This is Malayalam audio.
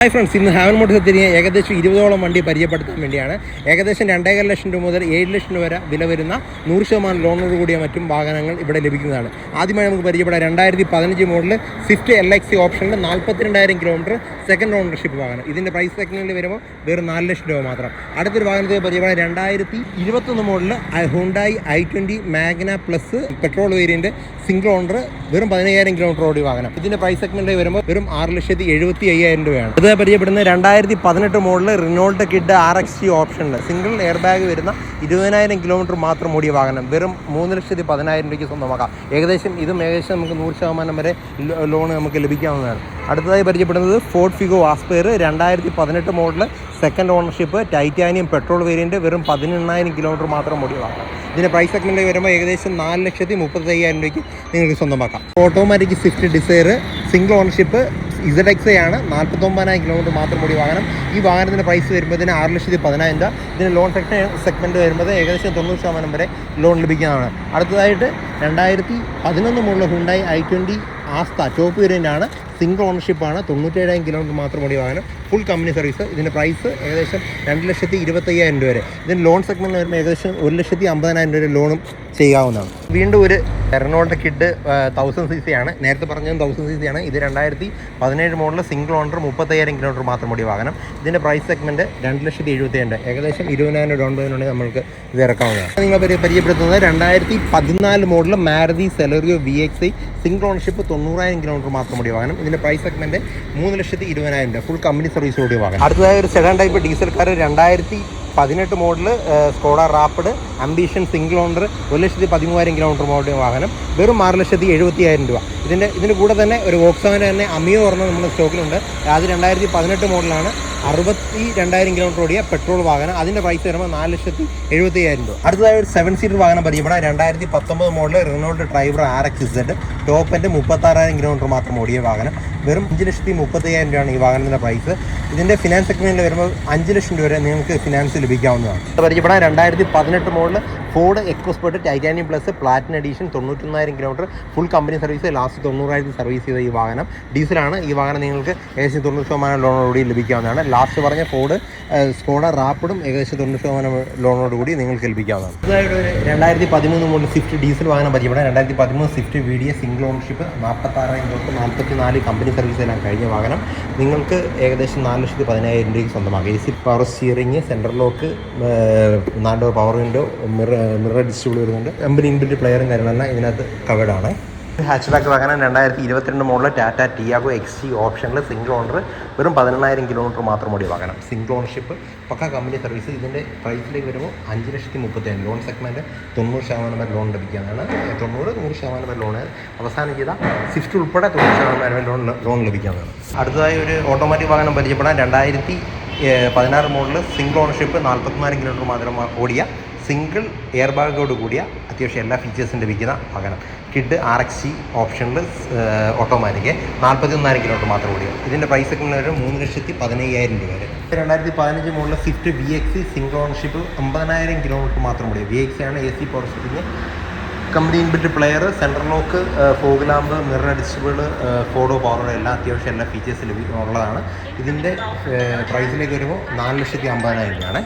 ഹായ് ഫ്രണ്ട്സ്, ഇന്ന് ഹാവൻ മോട്ടോഴ്സ് തിരികെ ഏകദേശം 20ഓളം വണ്ടി പരിചയപ്പെടുത്താൻ വേണ്ടിയാണ്. ഏകദേശം 2.5 ലക്ഷം രൂപ മുതൽ 7 ലക്ഷം രൂപ വരെ വില വരുന്ന 100% ലോണോട് കൂടിയ മറ്റും വാഹനങ്ങൾ ഇവിടെ ലഭിക്കുന്നതാണ്. ആദ്യമായി നമുക്ക് പരിചയപ്പെടാം 2015 മോഡൽ സ്വിഫ്റ്റ് LXC ഓപ്ഷനിൽ 42,000 കിലോമീറ്റർ സെക്കൻഡ് ഓണർഷിപ്പ് വാഹനം. ഇതിൻ്റെ പ്രൈസ് സെഗ്മെൻറ്റിൽ വരുമ്പോൾ വെറും 4 ലക്ഷം രൂപ മാത്രം. അടുത്തൊരു വാഹനത്തെ പരിചയപ്പെടാം 2021 model Hyundai i20 Magna plus petrol variant single owner വെറും 15,000 കിലോമീറ്റർ ഓടിയ വാഹനം. ഇതിൻ്റെ പ്രൈസ് സെഗ്മെൻറ്റിൽ വരുമ്പോൾ വെറും 6,75,000 രൂപയാണ്. ഇത് പരിചയപ്പെടുന്നത് 2018 മോഡൽ റിനോൾട്ട് കിഡ് RXT ഓപ്ഷനിൽ സിംഗിൾ എയർ ബാഗ് വരുന്ന 20,000 കിലോമീറ്റർ മാത്രം ഓടിയ വാഹനം വെറും 3,10,000 രൂപയ്ക്ക് സ്വന്തമാക്കാം. ഏകദേശം നമുക്ക് 100% വരെ ലോൺ നമുക്ക് ലഭിക്കാവുന്നതാണ്. അടുത്തതായി പരിചയപ്പെടുന്നത് Ford Figo aspire 2018 model second ownership titanium petrol variant വെറും 18,000 കിലോമീറ്റർ മാത്രം ഓടിയ വാഹനം. ഇതിൻ്റെ പ്രൈസ് സെഗ്മെൻറ്റിൽ വരുമ്പോൾ ഏകദേശം 4,35,000 രൂപയ്ക്ക് നിങ്ങൾക്ക് സ്വന്തമാക്കാം. Automatic Swift Dzire single ownership ZXA ആണ്, 49,000 കിലോമീറ്റർ മാത്രം ഓടിയ വാഹനം. ഈ വാഹനത്തിൻ്റെ പ്രൈസ് വരുമ്പോൾ 6,10,000 രൂപ. ഇതിന് ലോൺ സെഗ്മെൻറ്റ് വരുമ്പോൾ ഏകദേശം 90% വരെ ലോൺ ലഭിക്കുന്നതാണ്. അടുത്തതായിട്ട് 2011 model Hyundai i20 Asta top വേരിയൻ്റാണ്, സിംഗിൾ ഓണർഷിപ്പാണ്, 97,000 കിലോമീറ്റർ മാത്രം ഓടിയ വാഹനം, ഫുൾ കമ്പനി സർവീസ്. ഇതിൻ്റെ പ്രൈസ് ഏകദേശം 2,25,000 രൂപ വരെ. ഇതിന് ലോൺ സെഗ്മെൻറ്റ് വരുമ്പോൾ ഏകദേശം 1,50,000 രൂപ ലോണും ചെയ്യാവുന്നതാണ്. വീണ്ടും ഒരു റെനോൾട്ട് കിഡ് 1000 cc ആണ്, നേരത്തെ പറഞ്ഞത് 1000 cc ആണ്. ഇത് 2017 മോഡൽ സിംഗിൾ ഓണർ 30,000 കിലോമീറ്റർ മാത്രം ഓടിയ വാഹനം. ഇതിൻ്റെ പ്രൈസ് സെഗ്മെൻറ്റ് 2,70,000 ഏകദേശം 20,000 ഡൗൺ പേയ്മെൻ്റ് ഉണ്ടെങ്കിൽ നമുക്ക് ഇത് ഇറക്കാവുന്നതാണ്. നിങ്ങൾ പരിചയപ്പെടുത്തുന്നത് 2014 model Maruti Celerio VXI single ownership 90,000 kilometre മാത്രം ഓടിയ വാഹനം. ഇതിൻ്റെ പ്രൈസ് സെഗ്മെൻറ്റ് 3,20,000 രൂപ, ഫുൾ കമ്പനി സർവീസ് ഓടിയ വാഹനം. അടുത്തതായി ഒരു sedan type diesel car 2018 model Skoda Rapid Ambition single owner 1,13,000 kilometre ഓടിയ വാഹനം വെറും 6,70,000 രൂപ. ഇതിൻ്റെ കൂടെ തന്നെ ഒരു വോക്സ്വാഗൻ തന്നെ അമിയോ പറഞ്ഞ നമ്മുടെ സ്റ്റോക്കിലുണ്ട്. അത് 2018 മോഡലാണ്, 62,000 കിലോമീറ്റർ ഓടിയ പെട്രോൾ വാഹനം. അതിൻ്റെ പ്രൈസ് വരുമ്പോൾ 4,70,000 രൂപ. അടുത്തതായി ഒരു 7 സീറ്റർ വാഹനം പരിചയപ്പെടാം 2019 model Renault driver RXZ top എൻ്റെ 36,000 കിലോമീറ്റർ മാത്രം ഓടിയ വാഹനം വെറും 5,30,000 രൂപയാണ് ഈ വാഹനത്തിൻ്റെ പ്രൈസ്. ഇതിൻ്റെ ഫിനാൻസ് സെഗ്മെൻറ്റിൽ വരുമ്പോൾ 5 ലക്ഷം രൂപ വരെ നിങ്ങൾക്ക് ഫിനാൻസ് ലഭിക്കാവുന്നതാണ്. പരിചയപ്പെടാൻ 2018 model Ford EcoSport titanium plus platinum edition 91,000 kilometre full company service, last 90,000 service ചെയ്ത ഈ വാഹനം ഡീസലാണ്. ഈ വാഹനം നിങ്ങൾക്ക് ഏകദേശം 90% ലോണോടുകൂടി ലഭിക്കാവുന്നതാണ്. ലാസ്റ്റ് പറഞ്ഞ ഫോർഡ് സ്കോഡ റാപ്പിഡും ഏകദേശം 90% ലോണോടുകൂടി നിങ്ങൾക്ക് ലഭിക്കാവുന്നതാണ്. അതായത് 2013 മോഡൽ സ്വിഫ്റ്റ് ഡീസൽ വാഹനം പരിചയപ്പെടാൻ 2013 Swift VDA single ownership 46,000 44 company service എല്ലാം കഴിഞ്ഞ വാഹനം നിങ്ങൾക്ക് ഏകദേശം 4,10,000 രൂപയ്ക്ക് സ്വന്തമാക്കാം. AC power steering, central lock, 4 door power window, mirror display വരുന്നുണ്ട്. കമ്പനി ഇൻബിൽറ്റ് പ്ലെയറും കാര്യങ്ങളെല്ലാം ഇതിനകത്ത് കവേർഡാണ്. ഹാച്ച് ബാക്ക് വാഹനം 2022 മോഡൽ ടാറ്റ ടിയാഗോ XT ഓപ്ഷനിൽ സിംഗിൾ ഓണർ വെറും 18,000 കിലോമീറ്റർ മാത്രം ഓടിയ വാഹനം, സിംഗിൾ ഓണർഷിപ്പ്, പക്ക കമ്പനി സർവീസ്. ഇതിൻ്റെ പ്രൈസിലേക്ക് വരുമ്പോൾ 5,30,000 ലോൺ സെഗ്മെൻറ്റ് 90% വരെ ലോൺ ലഭിക്കാനാണ്. 100% വരെ ലോൺ അവസാനം ചെയ്ത സ്വിഫ്റ്റ് ഉൾപ്പെടെ 90% വരെ ലോൺ ലഭിക്കാവുന്നതാണ്. അടുത്തതായി ഒരു ഓട്ടോമാറ്റിക് വാഹനം പരിചയപ്പെടാൻ 2016 മോഡൽ സിംഗിൾ ഓണർഷിപ്പ് 44,000 കിലോമീറ്റർ മാത്രം ഓടിയ സിംഗിൾ എയർ ബാഗോട് കൂടിയ അത്യാവശ്യം എല്ലാ ഫീച്ചേഴ്സും ലഭിക്കുന്ന വാഹനം, കിഡ് RXT ഓപ്ഷനിൽ ഓട്ടോമാറ്റിക് 41,000 കിലോമീറ്റർ മാത്രം ഓടിയ. ഇതിൻ്റെ പ്രൈസ് ഒക്കെ ഒരു 3,15,000 രൂപ വരെ. 2015 model Swift VXI single ownership 50,000 kilometre മാത്രം ഓടിയ. VXI ആണ്, AC power steering, company inbuilt player, central lock, fog lamp, mirror display, ഫോഡോ പവർ എല്ലാം അത്യാവശ്യം എല്ലാ ഫീച്ചേഴ്സ് ഉള്ളതാണ്. ഇതിൻ്റെ പ്രൈസിലേക്ക് വരുമ്പോൾ 4,50,000 രൂപയാണ്.